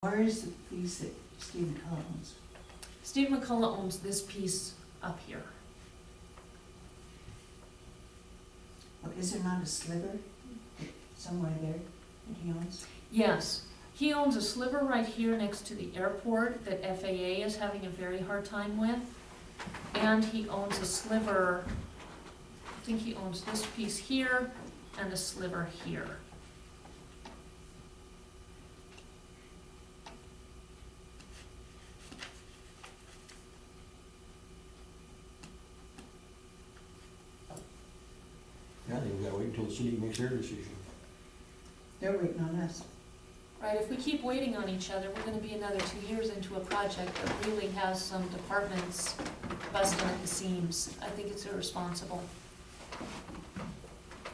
Where is the piece that Steve McCullough owns? Steve McCullough owns this piece up here. Well, is there not a sliver somewhere there that he owns? Yes, he owns a sliver right here next to the airport that FAA is having a very hard time with. And he owns a sliver, I think he owns this piece here and a sliver here. Yeah, I think we gotta wait until the city makes their decision. They're waiting on us. Right, if we keep waiting on each other, we're gonna be another 2 years into a project that really has some departments busting at the seams. I think it's irresponsible.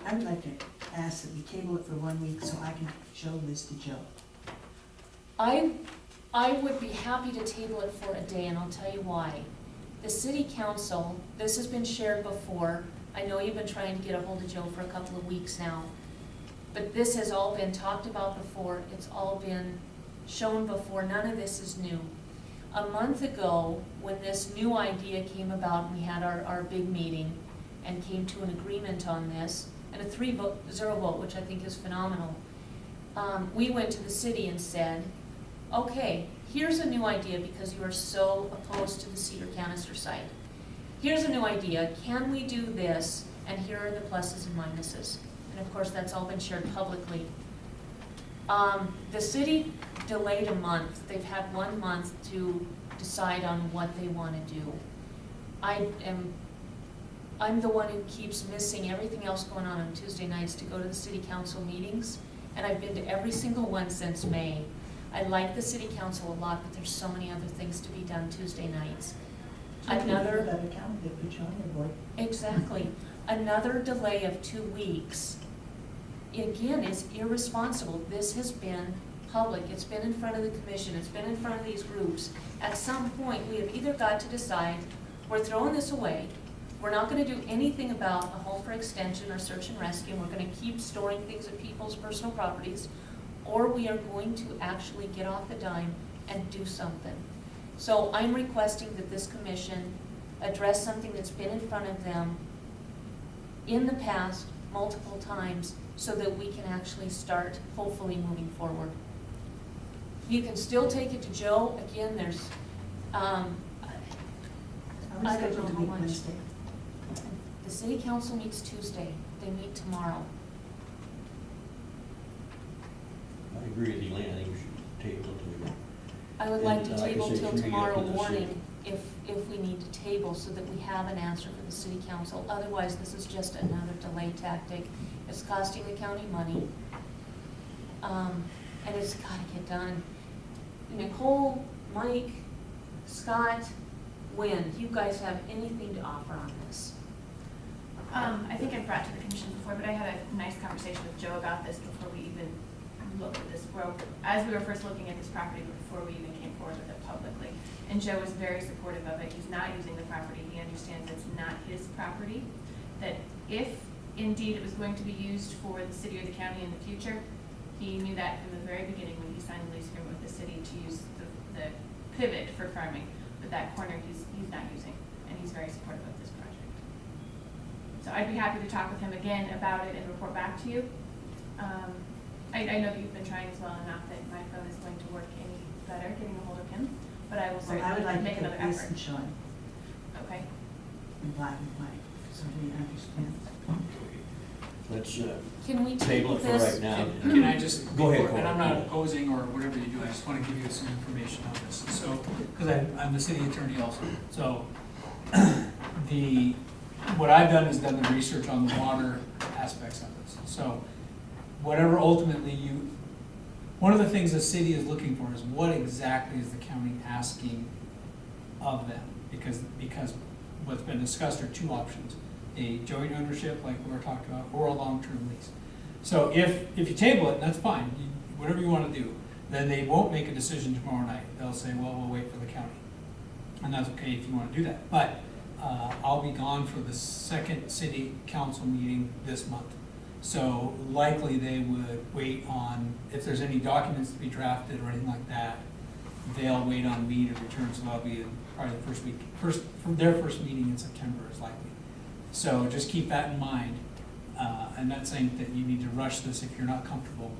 I would like to ask that we table it for 1 week so I can show this to Joe. I would be happy to table it for a day, and I'll tell you why. The city council, this has been shared before, I know you've been trying to get a hold of Joe for a couple of weeks now, but this has all been talked about before, it's all been shown before, none of this is new. A month ago, when this new idea came about, we had our big meeting and came to an agreement on this, and a 3-0 vote, which I think is phenomenal. We went to the city and said, okay, here's a new idea because you are so opposed to the Cedar Canister site. Here's a new idea, can we do this, and here are the pluses and minuses. And of course, that's all been shared publicly. The city delayed a month. They've had 1 month to decide on what they want to do. I'm the one who keeps missing everything else going on Tuesday nights to go to the city council meetings, and I've been to every single one since May. I like the city council a lot, but there's so many other things to be done Tuesday nights. Another, That account, they put you on your board. exactly, another delay of 2 weeks, again, is irresponsible. This has been public, it's been in front of the commission, it's been in front of these groups. At some point, we have either got to decide, we're throwing this away, we're not gonna do anything about a home for extension or search and rescue, and we're gonna keep storing things at people's personal properties, or we are going to actually get off the dime and do something. So I'm requesting that this commission address something that's been in front of them in the past multiple times so that we can actually start hopefully moving forward. You can still take it to Joe. Again, there's, Are we I don't scheduled know to how meet much. Wednesday? The city council meets Tuesday. They meet tomorrow. I agree with Elaine, I think we should table it till we I would like to And, like I table say, till should we get tomorrow to the morning if we need to table so that we have an answer for the city council. Otherwise, this is just another delay tactic. It's costing the county money. And it's gotta get done. Nicole, Mike, Scott, Wynn, you guys have anything to offer on this? I think I've brought to the commission before, but I had a nice conversation with Joe about this before we even looked at this. As we were first looking at this property, before we even came forward with it publicly. And Joe was very supportive of it. He's not using the property. He understands it's not his property. That if indeed it was going to be used for the city or the county in the future, he knew that from the very beginning when he signed the lease agreement with the city to use the pivot for farming. But that corner he's not using, and he's very supportive of this project. So I'd be happy to talk with him again about it and report back to you. I know that you've been trying as well, and not that my phone is going to work any better getting a hold of him, but I will Well, I would like certainly make to another take this effort. and show him Okay. in black and white, so he understands. Let's, Can we table table it for this? right now. Can I just, Go ahead, and I'm Cole. not opposing or whatever you do, I just want to give you some information on this. So, because I'm the city attorney also. So, what I've done is done the research on the water aspects of this. So, whatever ultimately one of the things the city is looking for is what exactly is the county asking of them? Because what's been discussed are 2 options. A joint ownership, like we were talking about, or a long-term lease. So if you table it, that's fine, whatever you want to do, then they won't make a decision tomorrow night. They'll say, well, we'll wait for the county. And that's okay if you want to do that. But I'll be gone for the second city council meeting this month. So likely they would wait on, if there's any documents to be drafted or anything like that, they'll wait on me to return, so that'll be probably the first week, from their first meeting in September is likely. So just keep that in mind. I'm not saying that you need to rush this if you're not comfortable,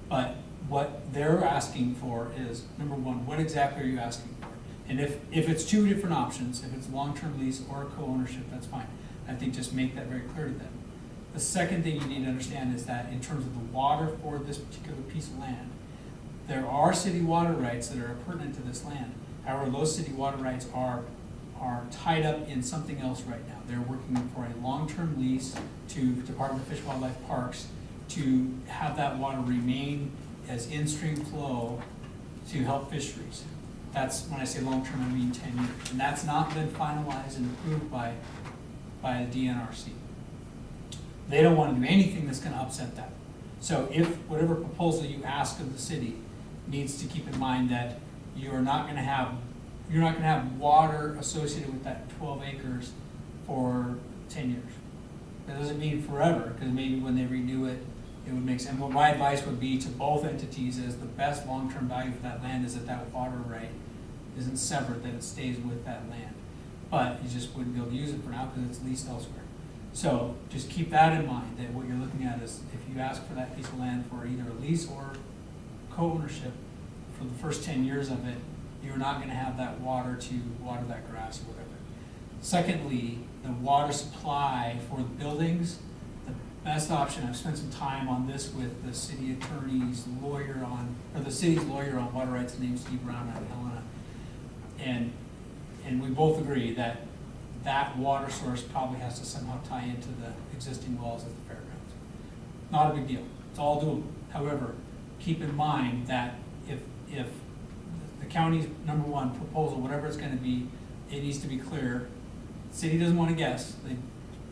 but what they're asking for is, number one, what exactly are you asking for? And if it's two different options, if it's long-term lease or co-ownership, that's fine. I think just make that very clear to them. The second thing you need to understand is that in terms of the water for this particular piece of land, there are city water rights that are pertinent to this land. However, those city water rights are tied up in something else right now. They're working for a long-term lease to Department of Fish and Wildlife Parks to have that water remain as in-stream flow to help fisheries. That's, when I say long-term, I mean 10 years. And that's not been finalized and approved by the DNRC. They don't want to do anything that's going to upset that. So if whatever proposal you ask of the city needs to keep in mind that you're not going to have water associated with that 12 acres for 10 years. That doesn't mean forever, because maybe when they renew it, it would make sense. And what my advice would be to both entities is the best long-term value for that land is that that water right isn't severed, that it stays with that land. But you just wouldn't be able to use it for now because it's leased elsewhere. So just keep that in mind, that what you're looking at is if you ask for that piece of land for either a lease or co-ownership for the first 10 years of it, you're not going to have that water to water that grass or whatever. Secondly, the water supply for the buildings, the best option, I've spent some time on this with the city attorney's lawyer or the city's lawyer on water rights, named Steve Brown out of Helena. And we both agree that that water source probably has to somehow tie into the existing wells at the fairgrounds. Not a big deal, it's all doable. However, keep in mind that if the county's number one proposal, whatever it's gonna be, it needs to be clear. City doesn't wanna guess. They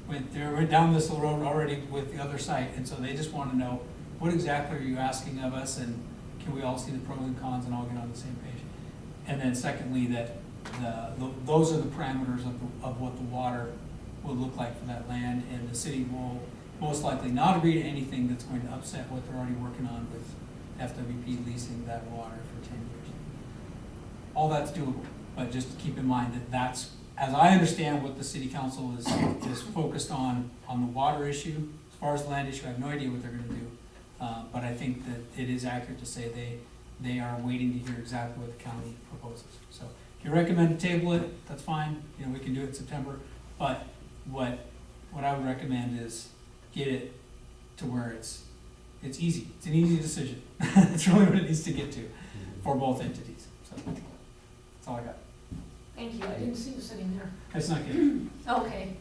went down this road already with the other site, and so they just wanna know, what exactly are you asking of us, and can we all see the pros and cons and all get on the same page? And then secondly, that those are the parameters of what the water will look like for that land, and the city will most likely not agree to anything that's going to upset what they're already working on with FWP leasing that water for 10 years. All that's doable, but just keep in mind that that's, as I understand what the city council is focused on the water issue. As far as the land issue, I have no idea what they're gonna do. But I think that it is accurate to say they are waiting to hear exactly what the county proposes. So if you recommend to table it, that's fine, you know, we can do it in September. But what I would recommend is get it to where it's easy. It's an easy decision. That's really what it needs to get to for both entities. So that's all I got. Thank you, I didn't see you sitting there. That's not good. Okay.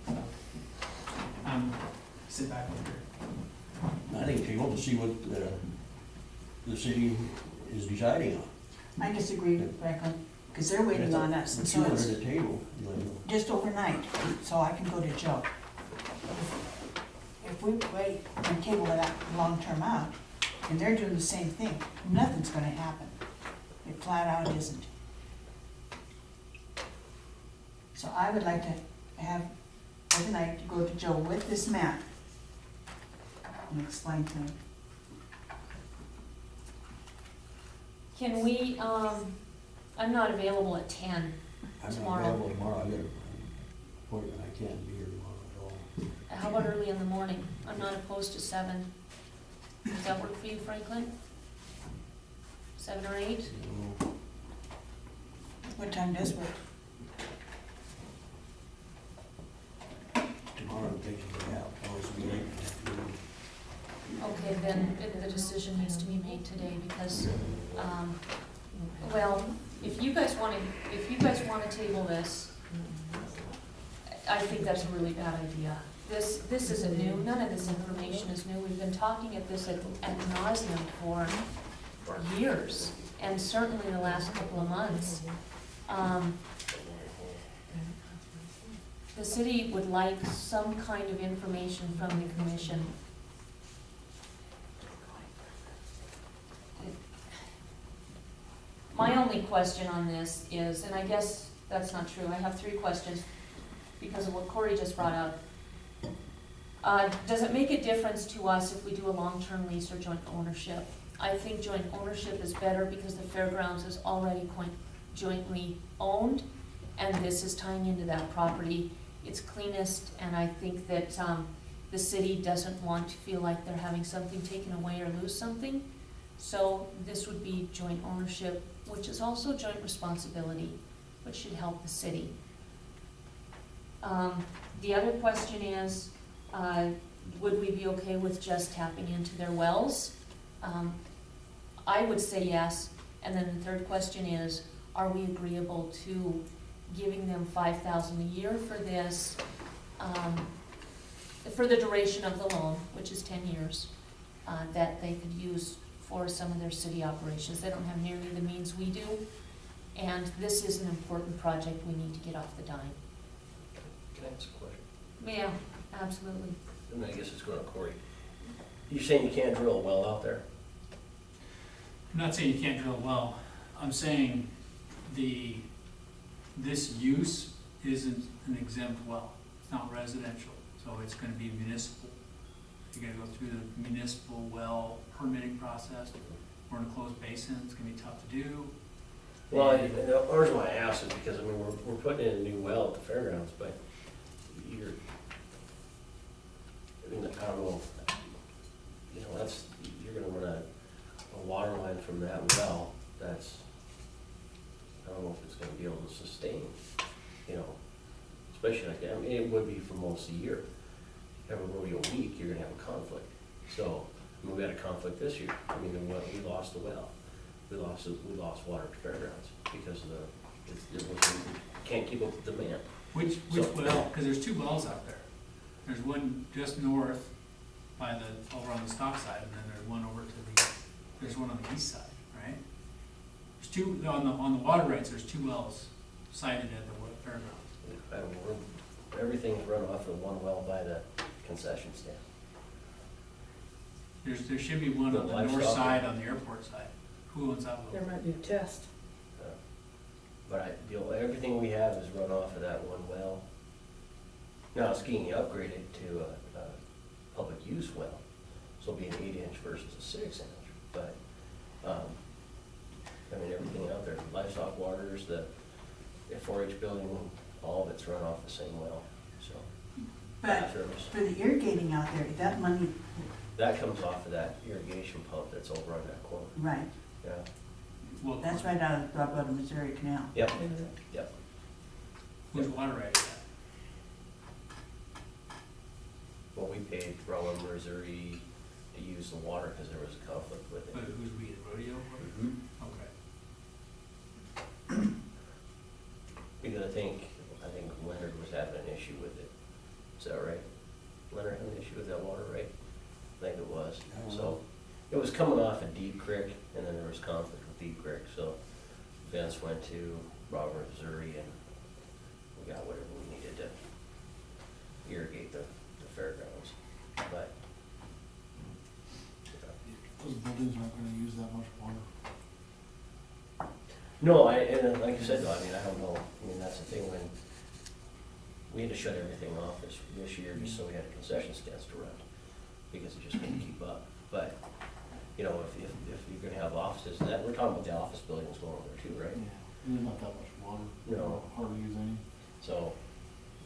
Sit back over here. I think table to see what the city is deciding on. I disagree, Franklin, because they're waiting on us, and so it's 200 a table, you know. just overnight, so I can go to Joe. If we wait and table it out long-term out, and they're doing the same thing, nothing's gonna happen. It flat out isn't. So I would like to have, overnight, to go to Joe with this map and explain to him. Can we, I'm not available at 10 I'm not tomorrow. available tomorrow, I got an appointment, I can't be here tomorrow at all. How about early in the morning? I'm not opposed to 7. Does that work for you, Franklin? 7 or 8? You know, What time does work? tomorrow I'm taking it out, I'll always be late in the afternoon. Okay, then the decision needs to be made today because, well, if you guys wanna table this, I think that's a really bad idea. This isn't new, none of this information is new. We've been talking at this ad nauseum for years, and certainly the last couple of months. The city would like some kind of information from the commission. My only question on this is, and I guess that's not true, I have 3 questions because of what Corey just brought up. Does it make a difference to us if we do a long-term lease or joint ownership? I think joint ownership is better because the fairgrounds is already jointly owned, and this is tying into that property. It's cleanest, and I think that, the city doesn't want to feel like they're having something taken away or lose something. So this would be joint ownership, which is also joint responsibility, which should help the city. The other question is, would we be okay with just tapping into their wells? I would say yes, and then the third question is, are we agreeable to giving them $5,000 a year for this, for the duration of the loan, which is 10 years, that they could use for some of their city operations. They don't have nearly the means we do, and this is an important project we need to get off the dime. Can I ask a question? Yeah, absolutely. And I guess it's going to Corey. You're saying you can't drill a well out there? I'm not saying you can't drill a well. I'm saying this use isn't an exempt well. It's not residential, so it's gonna be municipal. You gotta go through the municipal well permitting process. We're in a closed basin, it's gonna be tough to do. Well, the reason why I asked is because, I mean, we're putting in a new well at the fairgrounds, but you're, I mean, I don't know, you know, you're gonna run a water line from that well, that's, I don't know if it's gonna be able to sustain, you know, especially like that. I mean, it would be for most of the year. Have a rodeo week, you're gonna have a conflict. So, I mean, we had a conflict this year. I mean, we lost the well. We lost water at the fairgrounds because of can't keep up with demand. Which well, because there's two wells out there. There's one just north over on the stock side, and then there's one over there's one on the east side, right? There's two, on the water rights, there's two wells sited at the fairgrounds. I don't know, everything's run off of one well by the concession stand. There should be one on the north side, on the airport side. Who owns that There one? might be a test. But everything we have is run off of that one well. Now it's getting upgraded to a public use well, so it'll be an 8-inch versus a 6-inch. But, I mean, everything out there, livestock waters, the 4-H building, all of it's run off the same well, so. But bathrooms. for the irrigating out there, that money, That comes off of that irrigation pump that's over on that corner, right, yeah. Well, that's right out of the Missouri Canal. Yep, yep. whose water right is that? Well, we paid Rowan, Missouri to use the water because there was a conflict with it. But who's we, the rodeo? Mhm. Okay. Because I think Leonard was having an issue with it. Is that right? Leonard had an issue with that water, right? I think it was. I don't So, know. it was coming off of Deep Creek, and then there was conflict with Deep Creek, so Vince went to Robert, Missouri, and we got whatever we needed to irrigate the fairgrounds. But, Those buildings aren't gonna use that much water. no, and like I said, though, I mean, I don't know, I mean, that's the thing, when we had to shut everything off this year just so we had concession stands to run, because it just couldn't keep up. But, you know, if you're gonna have offices, that, we're talking about the office buildings going over there too, right? Yeah, there's not that much water. No. Hardly use any. So,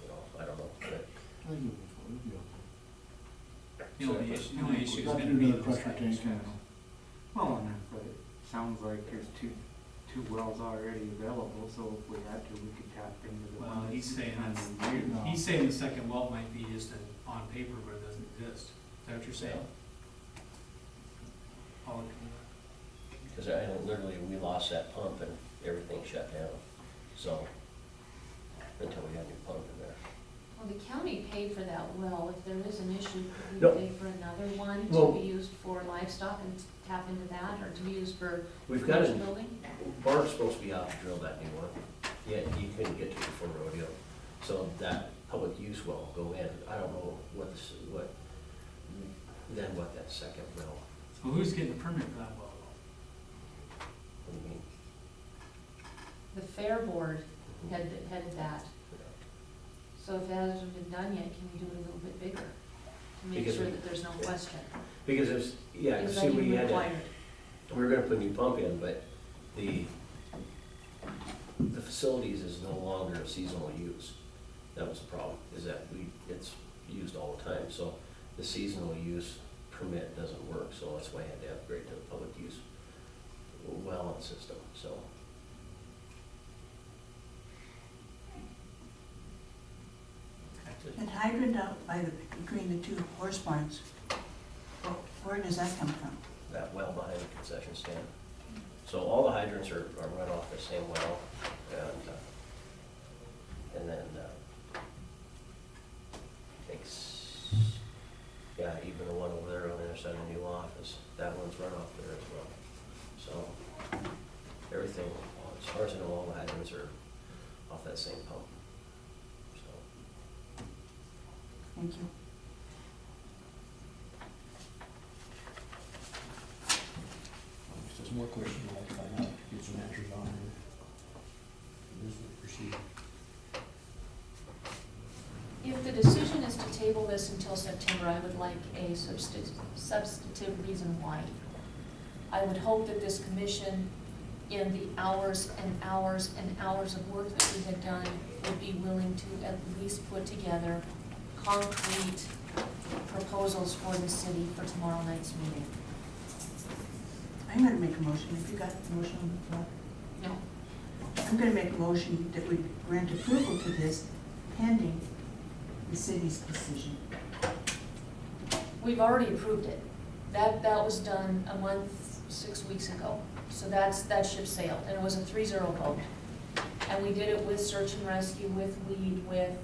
you know, I don't know, but, I think it'll be okay. The only issue is Not gonna due to be the those pressure items. tank and- Well, but it sounds like there's two wells already available, so if we had to, we could tap into the Well, one he's that's saying that's, under you. he's saying the second well might be just on paper, but it doesn't exist. Is that what you're saying? I'll look into that. because I know literally we lost that pump and everything shut down, so, until we got a new pump in there. Well, the county paid for that well. If there is an issue, could No. we pay for another one Well- to be used for livestock and tap into that, or to be used for We've got commercial a, building? Bart's supposed to be out to drill that new one, yet he couldn't get to it before rodeo. So that public use well will go in, I don't know what that second well, So who's getting the permit for that well? what do you mean? The fair board headed that. So if it hasn't been done yet, can we do it a little bit bigger? to make Because sure we- that there's no question. Because it's, yeah, Because see, then we you had to, require it. we were gonna put a new pump in, but the facilities is no longer a seasonal use. That was the problem, is that it's used all the time, so the seasonal use permit doesn't work, so that's why I had to upgrade to the public use well system, so. That hydrant out by the, between the two horse barns, where does that come from? That well behind the concession stand. So all the hydrants are run off the same well, and then, yeah, even the one over there on the other side of the new office, that one's run off there as well. So, everything, as far as I know, all the hydrants are off that same pump, so. Thank you. If there's more questions, I'd like to find out, get some answers on it. This will proceed. If the decision is to table this until September, I would like a substantive reason why. I would hope that this commission, in the hours and hours and hours of work that we had done, would be willing to at least put together concrete proposals for the city for tomorrow night's meeting. I'm gonna make a motion, if you got the motion on the floor. No. I'm gonna make a motion that we grant approval to this pending the city's decision. We've already approved it. That was done a month, 6 weeks ago. So that ship sailed, and it was a 3-0 vote. And we did it with search and rescue, with weed, with,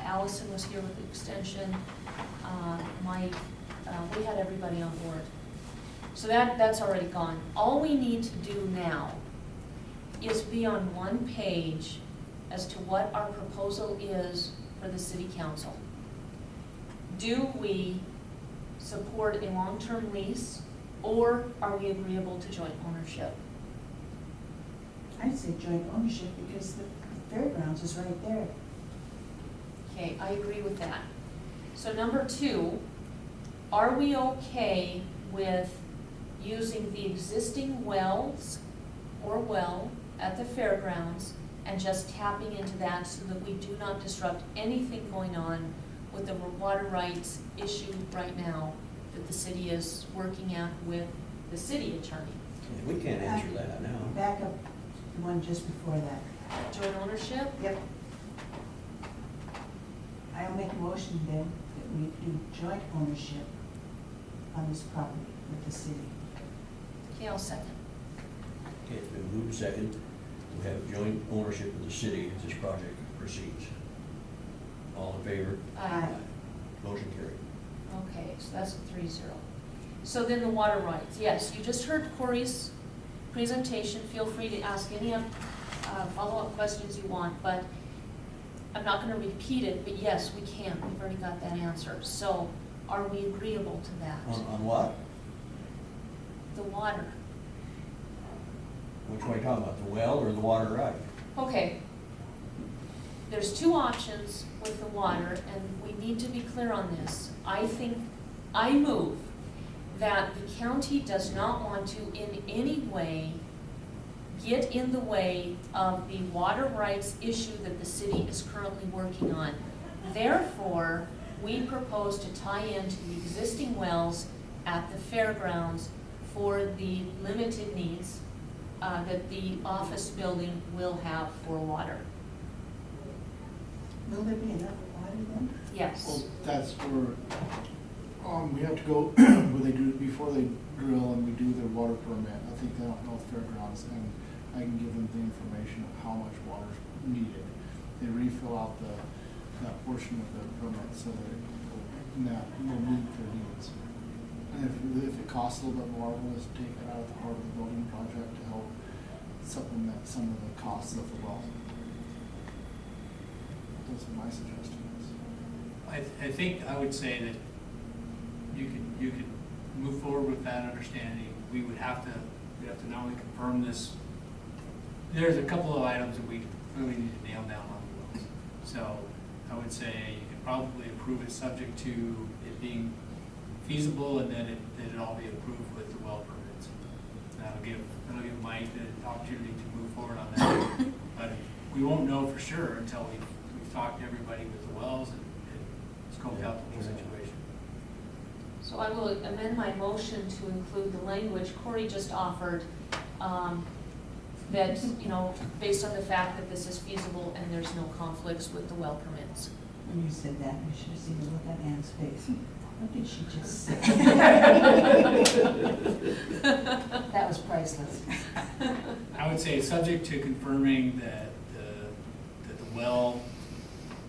Allison was here with the extension, Mike, we had everybody on board. So that's already gone. All we need to do now is be on one page as to what our proposal is for the city council. Do we support a long-term lease, or are we agreeable to joint ownership? I'd say joint ownership because the fairgrounds is right there. Okay, I agree with that. So number 2, are we okay with using the existing wells or well at the fairgrounds and just tapping into that so that we do not disrupt anything going on with the water rights issue right now that the city is working at with the city attorney? Yeah, we can't answer that now. Back up the one just before that. Joint ownership? Yep. I'll make a motion then that we do joint ownership on this property with the city. Okay, I'll second. Okay, it's been moved and second. We have joint ownership of the city as this project proceeds. All in favor? Aye. Motion carried. Okay, so that's a 3-0. So then the water rights, yes, you just heard Corey's presentation. Feel free to ask any follow-up questions you want, but I'm not gonna repeat it, but yes, we can. We've already got that answer. So are we agreeable to that? On what? The water. Which one are you talking about, the well or the water right? Okay. There's 2 options with the water, and we need to be clear on this. I move that the county does not want to in any way get in the way of the water rights issue that the city is currently working on. Therefore, we propose to tie into the existing wells at the fairgrounds for the limited needs that the office building will have for water. Will there be enough water then? Yes. Well, that's where, we have to go, where they do, before they drill and we do their water permit, I think they don't know fairgrounds, and I can give them the information of how much water is needed. They refill out that portion of the permit so that it will meet their needs. And if it costs a little bit more, we'll just take it out of the heart of the building project to help supplement some of the costs of the well. Those are my suggestions. I think I would say that you could move forward with that understanding. We'd have to not only confirm this, there's a couple of items that we really need to nail down on the wells. So I would say you can probably approve it subject to it being feasible and then that it all be approved with the well permits. That'll give Mike the opportunity to move forward on that. But we won't know for sure until we've talked to everybody with the wells and scoped out the whole situation. So I will amend my motion to include the language Corey just offered, that, you know, based on the fact that this is feasible and there's no conflicts with the well permits. When you said that, you should have seen the look on Ann's face. What did she just say? That was priceless. I would say subject to confirming that the well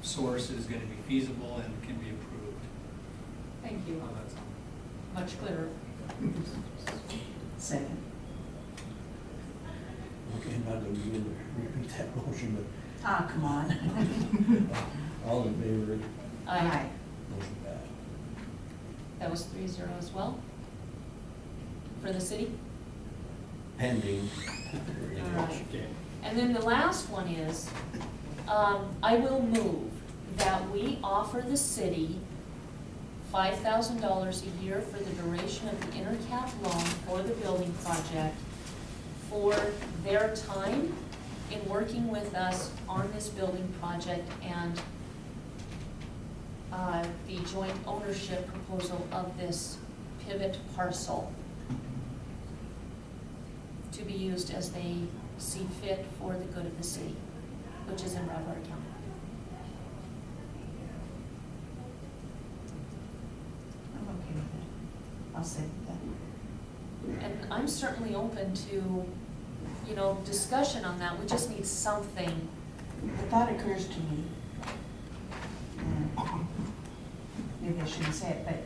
source is gonna be feasible and can be approved. Thank you. Oh, that's all. Much clearer. Second. Okay, not that we need to repeat that motion, Ah, come on. but all in favor, Aye. motion passed. That was 3-0 as well? For the city? Pending everything All else. right. And then the last one is, I will move that we offer the city $5,000 a year for the duration of the intercap loan for the building project for their time in working with us on this building project and the joint ownership proposal of this pivot parcel to be used as they see fit for the good of the city, which is in Broward County. I'm okay with it. I'll second that. And I'm certainly open to, you know, discussion on that. We just need something. The thought occurs to me, and maybe I shouldn't say it, but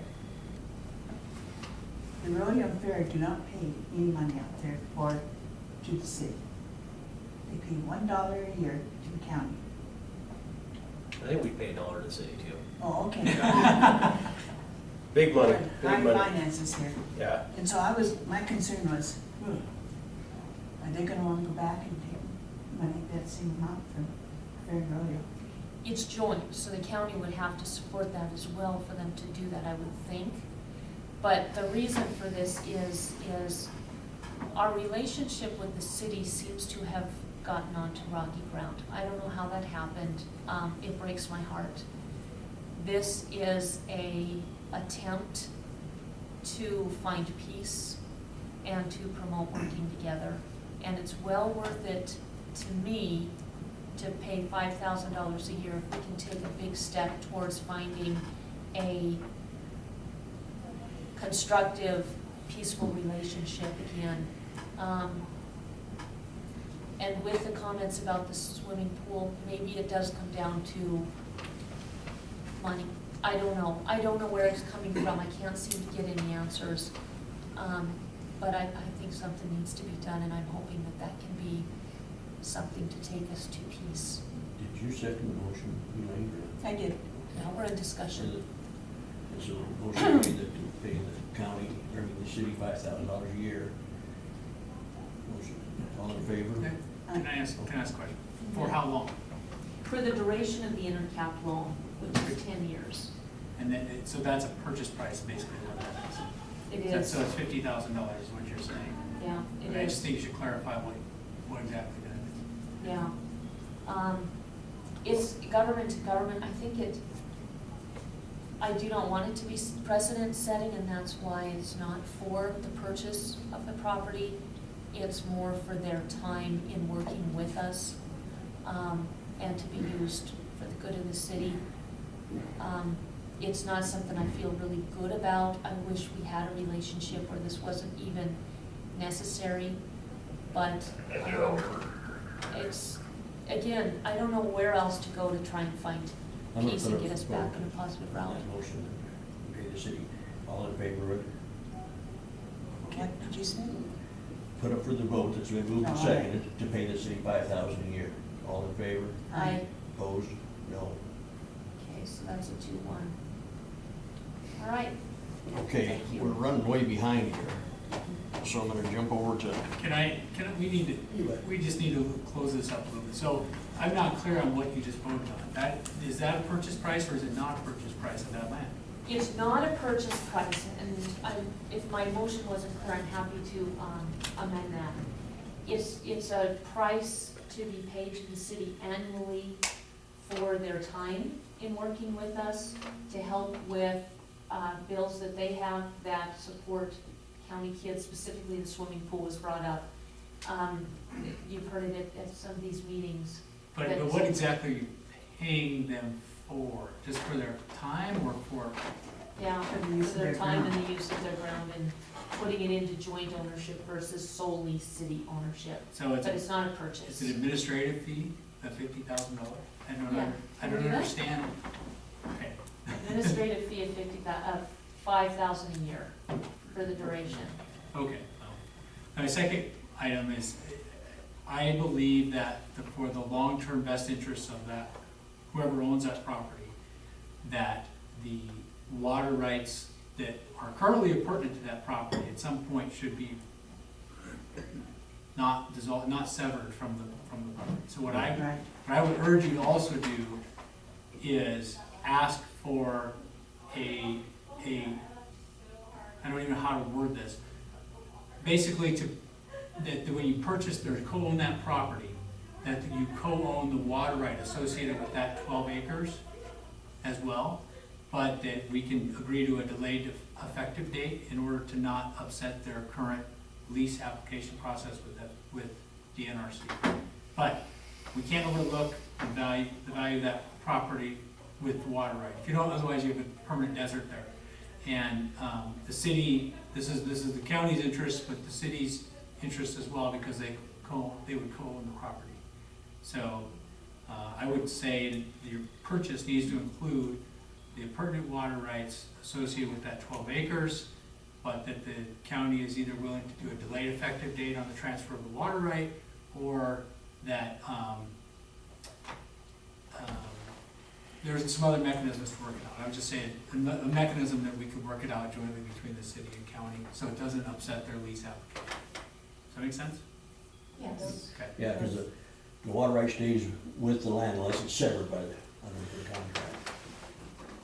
the rodeo and fair do not pay any money out there to the city. They pay $1 a year to the county. I think we pay $1 to the city too. Oh, okay. Big money, big High money. finances here. Yeah. And so my concern was, are they gonna wanna go back and take money, that same amount from fair and rodeo? It's joint, so the county would have to support that as well for them to do that, I would think. But the reason for this is our relationship with the city seems to have gotten onto rocky ground. I don't know how that happened. It breaks my heart. This is an attempt to find peace and to promote working together. And it's well worth it to me to pay $5,000 a year if we can take a big step towards finding a constructive, peaceful relationship again. And with the comments about the swimming pool, maybe it does come down to money. I don't know. I don't know where it's coming from. I can't seem to get any answers. But I think something needs to be done, and I'm hoping that that can be something to take us to peace. Did you second the motion, Elaine? I did. Now we're in discussion. And so the motion made that to pay the county, the city $5,000 a year. Motion, all in favor? Can I ask a question? For how long? For the duration of the intercap loan, which is 10 years. And then, so that's a purchase price, basically, what that is. It So- is, So it's $50,000 is what you're saying? yeah, And it I just is, think you should clarify what exactly that is. yeah. It's government to government, I think I do not want it to be precedent setting, and that's why it's not for the purchase of the property. It's more for their time in working with us, and to be used for the good of the city. It's not something I feel really good about. I wish we had a relationship where this wasn't even necessary, but, it's, again, I don't know where else to go to try and find I'm gonna peace put and a get us back vote in a positive route. on that motion, to pay the city, all in favor of it? What did you say? Put up for the vote, that's been moved and Oh, aye. seconded, to pay the city $5,000 a year. All in favor? Aye. Opposed? No. Okay, so that's a 2-1. All right. Okay, Thank you. we're running way behind here. so I'm gonna jump over to, we just need to close this up a little bit. So I'm not clear on what you just voted on. Is that a purchase price or is it not a purchase price of that land? It's not a purchase price, and if my motion wasn't clear, I'm happy to amend that. It's a price to be paid to the city annually for their time in working with us to help with bills that they have that support county kids, specifically the swimming pool was brought up. You've heard it at some of these meetings. But what exactly are you paying them for? Just for their time or for? Yeah, For the use for of their their time ground. and the use of their ground and putting it into joint ownership versus solely city ownership. So But it's not a purchase. it's an administrative fee of $50,000? I don't, Yeah. I don't Can we do that? understand. Okay. Administrative fee of $5,000 a year for the duration. Okay. My second item is, I believe that for the long-term best interests of that, whoever owns that property, that the water rights that are currently appurtenant to that property at some point should be not dissolved, not severed from the property. So what Right. I would urge you to also do is ask for I don't even know how to word this. Basically that when you purchase or co-own that property, that you co-own the water right associated with that 12 acres as well, but that we can agree to a delayed effective date in order to not upset their current lease application process with DNRC. But we can't overlook the value of that property with the water right. If you don't, otherwise you have a permanent desert there. And the city, this is the county's interest, but the city's interest as well, because they would co-own the property. So I would say that your purchase needs to include the appurtenant water rights associated with that 12 acres, but that the county is either willing to do a delayed effective date on the transfer of the water right, or that there's some other mechanisms to work it out. I was just saying, a mechanism that we could work it out jointly between the city and county, so it doesn't upset their lease application. Does that make sense? Yes. Okay. yeah, because the water right stays with the land unless it's severed by under the contract.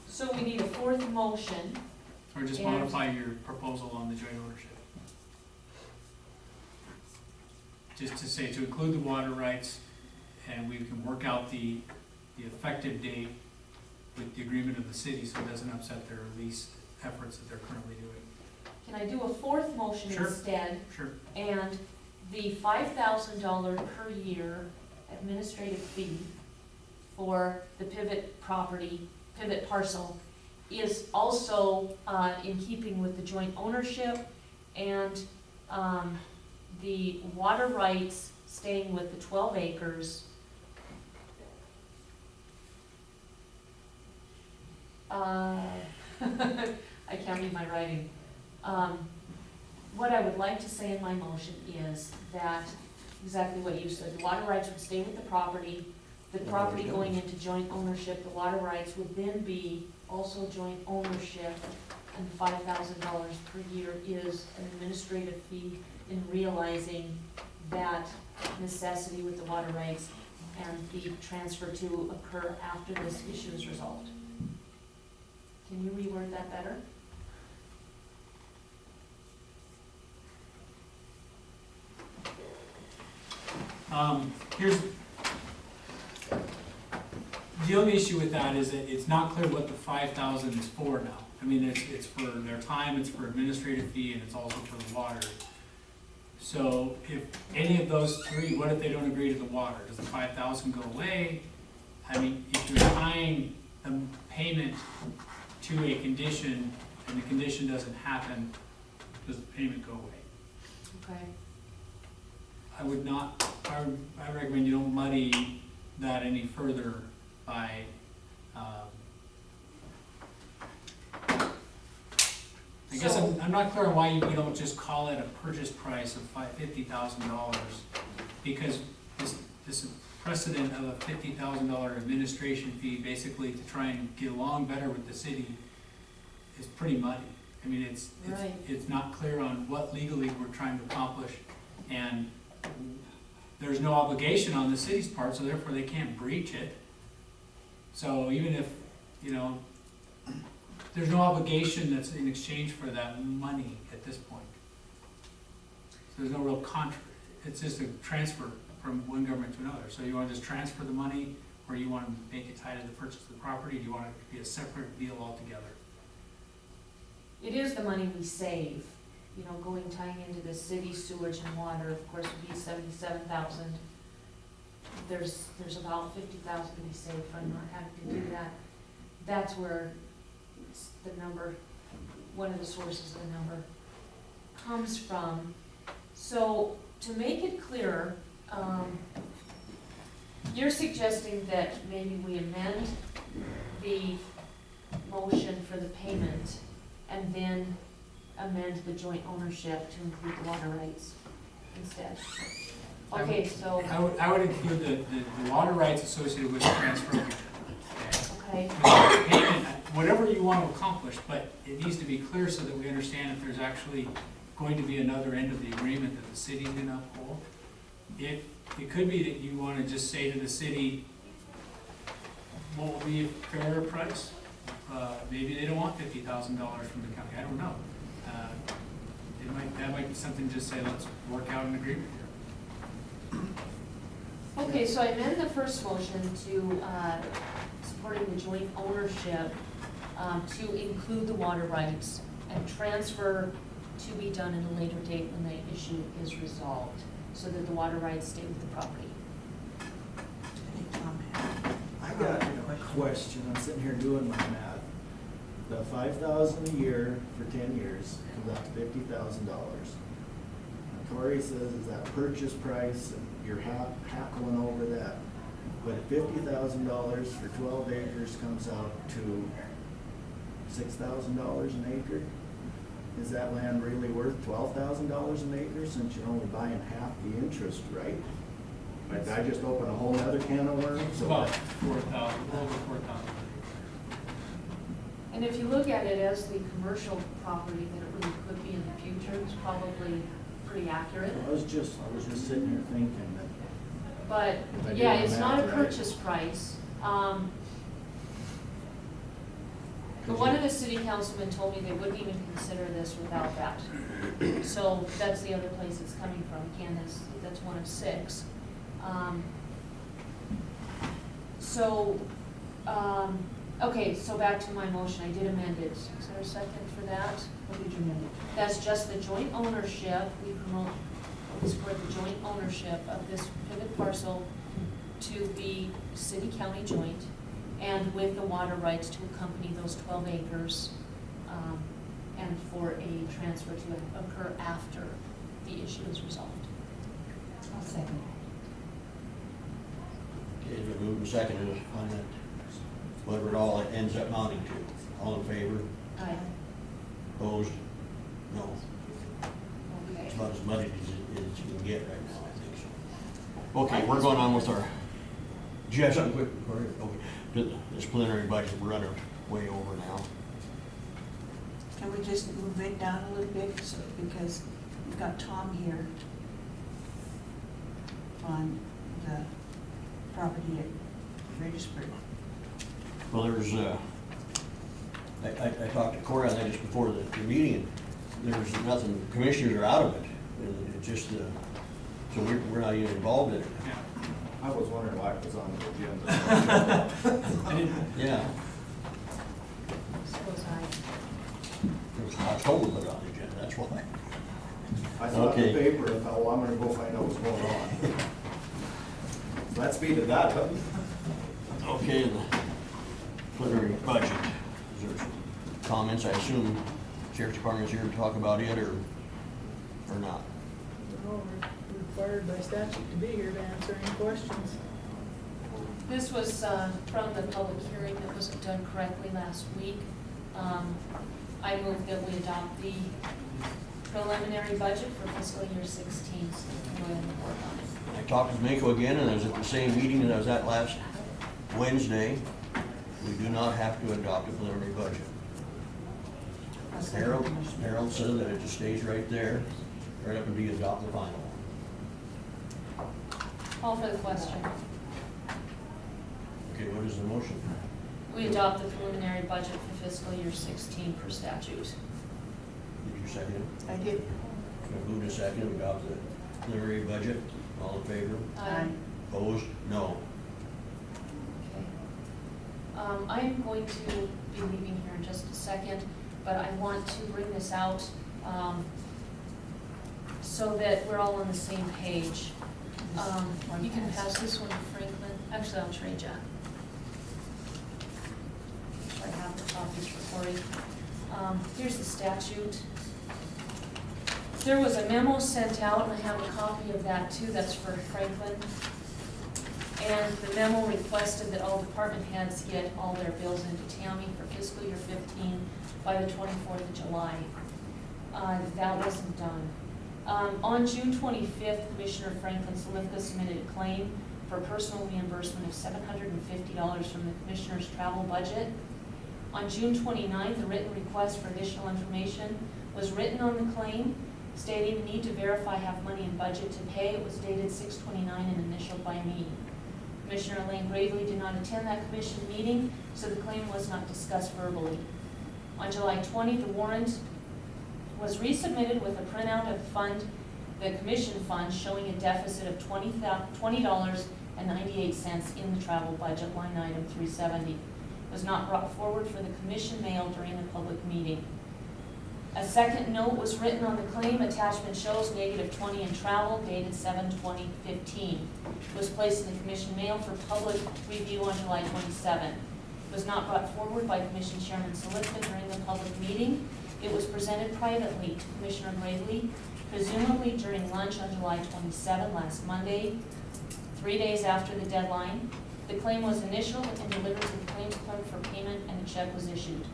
So we need a fourth motion. Or just And- modify your proposal on the joint ownership. Just to say, to include the water rights, and we can work out the effective date with the agreement of the city, so it doesn't upset their lease efforts that they're currently doing. Can I do a fourth motion Sure. instead? Sure. And the $5,000 per year administrative fee for the pivot parcel is also in keeping with the joint ownership, and the water rights staying with the 12 acres. I can't read my writing. What I would like to say in my motion is that, exactly what you said, the water rights would stay with the property Yeah, going into joint ownership, the water rights would then be also joint ownership, and $5,000 per year is an administrative fee in realizing that necessity with the water rights and the transfer to occur after this issue is resolved. Can you reword that better? Here's, the only issue with that is that it's not clear what the 5,000 is for now. I mean, it's for their time, it's for administrative fee, and it's also for the water. So if any of those three, what if they don't agree to the water? Does the 5,000 go away? I mean, if you're tying the payment to a condition and the condition doesn't happen, does the payment go away? Okay. I would not, I recommend you don't muddy that any further by, I guess I'm not clear on why you don't just call it a purchase price of $50,000, because this precedent of a $50,000 administration fee, basically to try and get along better with the city, is pretty muddy. I mean, it's Right. it's not clear on what legally we're trying to accomplish, and there's no obligation on the city's part, so therefore they can't breach it. So even if, you know, there's no obligation that's in exchange for that money at this point. So there's no real it's just a transfer from one government to another. So you wanna just transfer the money, or you wanna make it tied to the purchase of the property, do you want it to be a separate deal altogether? It is the money we save, you know, tying into the city sewage and water, of course, would be 77,000. There's about 50,000 we save from not having to do that. That's where the number, one of the sources of the number comes from. So, to make it clearer, you're suggesting that maybe we amend the motion for the payment and then amend the joint ownership to include the water rights instead. Okay, so, I would include the water rights associated with the transfer. okay, Payment, whatever you want to accomplish, but it needs to be clear so that we understand if there's actually going to be another end of the agreement that the city's gonna uphold. It could be that you want to just say to the city, what will be a fair price? Maybe they don't want $50,000 from the county, I don't know. That might be something, just say, let's work out an agreement here. okay, so I amend the first motion to, supporting the joint ownership, to include the water rights and transfer to be done at a later date when the issue is resolved, so that the water rights stay with the property. I think Tom had. I got a question, I'm sitting here doing my math. The 5,000 a year for 10 years comes out to $50,000. Tori says is that purchase price, and you're hackling over that. But $50,000 for 12 acres comes out to $6,000 an acre. Is that land really worth $12,000 an acre since you're only buying half the interest, right? Like, I just opened a whole other can of worms. It's so about that- 4,000, over 4,000. And if you look at it as the commercial property that it really could be in the future, it's probably pretty accurate. I was just sitting here thinking that. But, If I do yeah, the it's not a math right. purchase price. But one of the city councilmen told me they wouldn't even consider this without that. So that's the other place it's coming from. Again, that's one of 6. Okay, so back to my motion. I did amend it. Is there a second for that? What did you amend? That's just the joint ownership. We promote, we support the joint ownership of this pivot parcel to be city-county joint, and with the water rights to accompany those 12 acres, and for a transfer to occur after the issue is resolved. I'll second. Okay, it's been moved and seconded on that, whatever it all ends up mounting to. All in favor? Aye. Opposed? No. Okay. It's about as muddy as you can get right now, I think so. Okay, we're going on with our, Jeff, something quick, Corey? Okay, this preliminary budget, we're running way over now. Can we just move it down a little bit, so, because we've got Tom here on the property at Regisburg. Well, there's, I talked to Corey on that just before the meeting, and there's nothing, commissioners are out of it. And it's just, so we're not even involved in it. Yeah. I was wondering why it was on the agenda. I didn't, Yeah, Suppose I was told to put it on the agenda, that's why. I saw it in Okay. the paper and thought, well, I'm gonna go find out what's going on. So that speeded that up. Okay, the preliminary budget, is there some comments? I assume Sheriff's Department is here to talk about it, or not? No, we're required by statute to be here to answer any questions. This was from the public hearing that wasn't done correctly last week. I move that we adopt the preliminary budget for fiscal year 16, so we can go ahead and work on it. I talked with Mako again, and I was at the same meeting that I was at last Wednesday. We do not have to adopt a preliminary budget. A second, Harold, Commissioner. Harold said that it just stays right there, right up until you adopt the final. Call for the question. Okay, what is the motion? We adopt the preliminary budget for fiscal year 16 per statute. Did you second it? I did. We moved to second, we adopt the preliminary budget, all in favor? Aye. Opposed? No. Okay. I'm going to be leaving here in just a second, but I want to bring this out so that we're all on the same page. You can pass this one to Franklin. Actually, I'll trade you. I have the copies for Cory. Here's the statute. There was a memo sent out, and I have a copy of that too, that's for Franklin. And the memo requested that all department heads get all their bills into Tammy for fiscal year 15 by the 24th of July. That wasn't done. On June 25th, Commissioner Franklin Slivka submitted a claim for personal reimbursement of $750 from the Commissioner's travel budget. On June 29th, a written request for additional information was written on the claim, stating the need to verify have money in budget to pay. It was dated 6/29 and initialed by me. Commissioner Elaine Gravely did not attend that commission meeting, so the claim was not discussed verbally. On July 20, the warrant was resubmitted with a printout of the commission fund showing a deficit of $20.98 in the travel budget, line item 370. It was not brought forward for the commission mail during the public meeting. A second note was written on the claim. Attachment shows -20 in travel, dated 7/20/15. It was placed in the commission mail for public review on July 27. It was not brought forward by Commission Chairman Slivka during the public meeting. It was presented privately to Commissioner Gravely, presumably during lunch on July 27, last Monday, 3 days after the deadline. The claim was initialed and delivered to the claims clerk for payment, and a check was issued.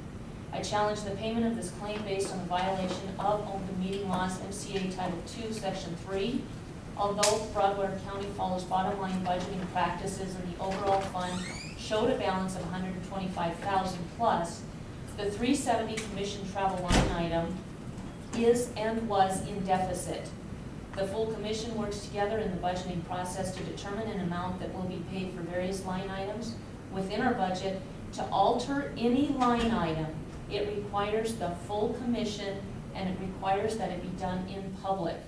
I challenge the payment of this claim based on the violation of open meeting laws, MCA Title II, Section 3. Although Broadwater County follows bottom line budgeting practices and the overall fund showed a balance of $125,000 plus, the 370 commission travel line item is and was in deficit. The full commission works together in the budgeting process to determine an amount that will be paid for various line items within our budget. To alter any line item, it requires the full commission, and it requires that it be done in public.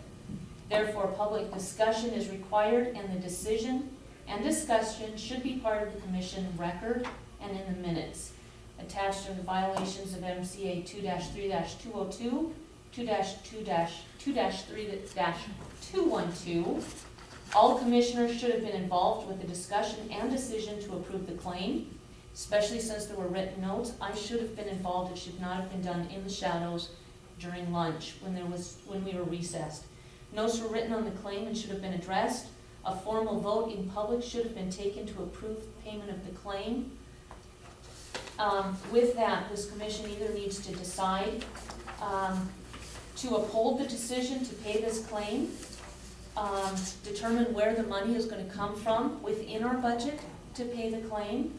Therefore, public discussion is required, and the decision and discussion should be part of the commission record and in the minutes. Attached are the violations of MCA 2-3-202, 2-2-3-212. All commissioners should have been involved with the discussion and decision to approve the claim, especially since there were written notes. I should have been involved. It should not have been done in the shadows during lunch when we were recessed. Notes were written on the claim and should have been addressed. A formal vote in public should have been taken to approve payment of the claim. With that, this commission either needs to decide to uphold the decision to pay this claim, determine where the money is going to come from within our budget to pay the claim,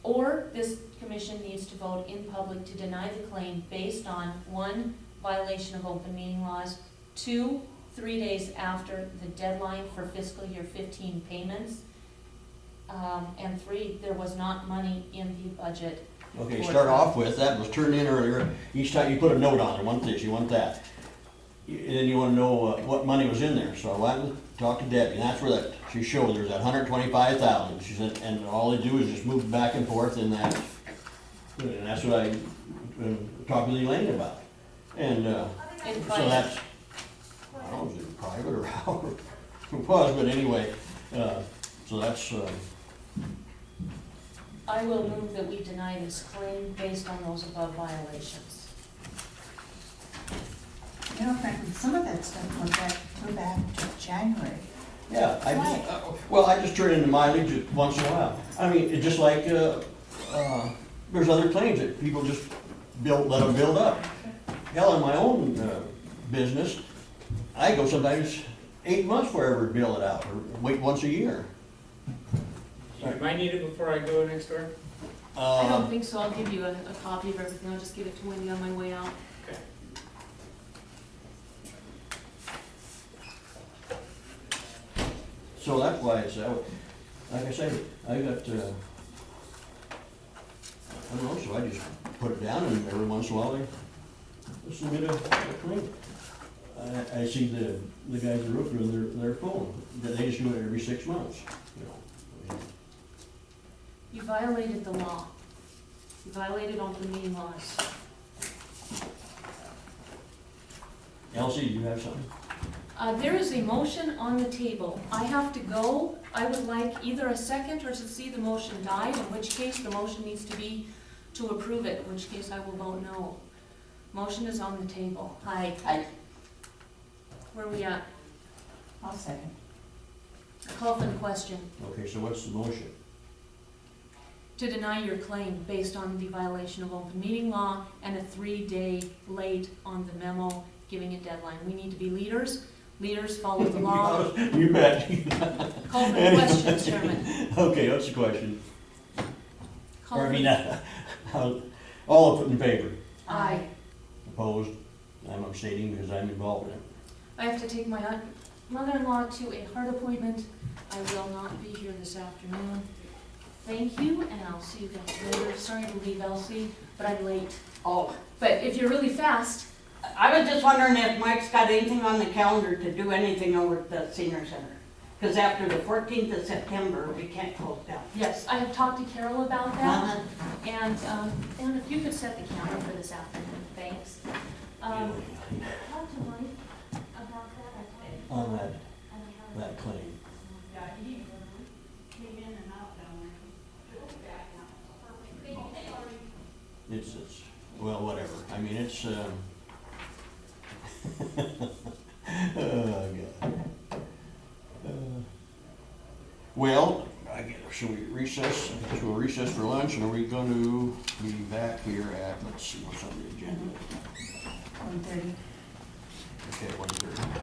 or this commission needs to vote in public to deny the claim based on 1, violation of open meeting laws, 2, 3 days after the deadline for fiscal year 15 payments, and 3, there was not money in the budget. Okay, start off with, that was turned in earlier, each time you put a note on there, want this, you want that. And then you wanna know what money was in there, so I went and talked to Debbie, and that's where that, she showed there's that $125,000, she said, and all they do is just move back and forth in that, and that's what I talked with Elaine about. And, In so private. that's, I don't know if it was private or how it was, but anyway, so that's, I will move that we deny this claim based on those above violations. You know, Franklin, some of that stuff go back to January. yeah, Why? I just turn in the mileage once in a while. I mean, it's just like, there's other claims that people just let them build up. Hell, in my own business, I go sometimes 8 months before I ever bill it out, or wait once a year. You might need it before I go next door. I don't think so, I'll give you a copy of everything, I'll just give it to Wendy on my way out. So that's why it's, like I say, I got, I don't know, so I just put it down and every once in a while they submit a claim. I see the guys at Rooker on their phone, they just do it every 6 months, you know. You violated the law. You violated open meeting laws. Elsie, do you have something? There is a motion on the table. I have to go. I would like either a second or to see the motion died, in which case the motion needs to be to approve it, in which case I will vote no. Motion is on the table. Aye. Aye. Where are we at? I'll second. Call for the question. Okay, so what's the motion? To deny your claim based on the violation of open meeting law and a 3-day late on the memo giving a deadline. We need to be leaders. Leaders follow the law. You bet. Call for the question, Chairman. Okay, what's the question? Call Or, I for mean, the- all of it in favor? Aye. Opposed? I'm abstaining because I'm involved in it. I have to take my mother-in-law to a heart appointment. I will not be here this afternoon. Thank you, and I'll see you guys later. Sorry to leave Elsie, but I'm late. Oh, But if you're really fast, I was just wondering if Mike's got anything on the calendar to do anything over at the senior center. Because after the 14th of September, we can't close down. yes, I have talked to Carol about that. Uh-huh. And if you could set the calendar for this afternoon, thanks. Talk to Mike about that. On that claim. Yeah, he came in and out down there. It's, well, whatever. I mean, it's, oh, God. Well, should we recess? I guess we'll recess for lunch, and are we going to be back here at, let's see what's on the agenda. 1:30. Okay, 1:30.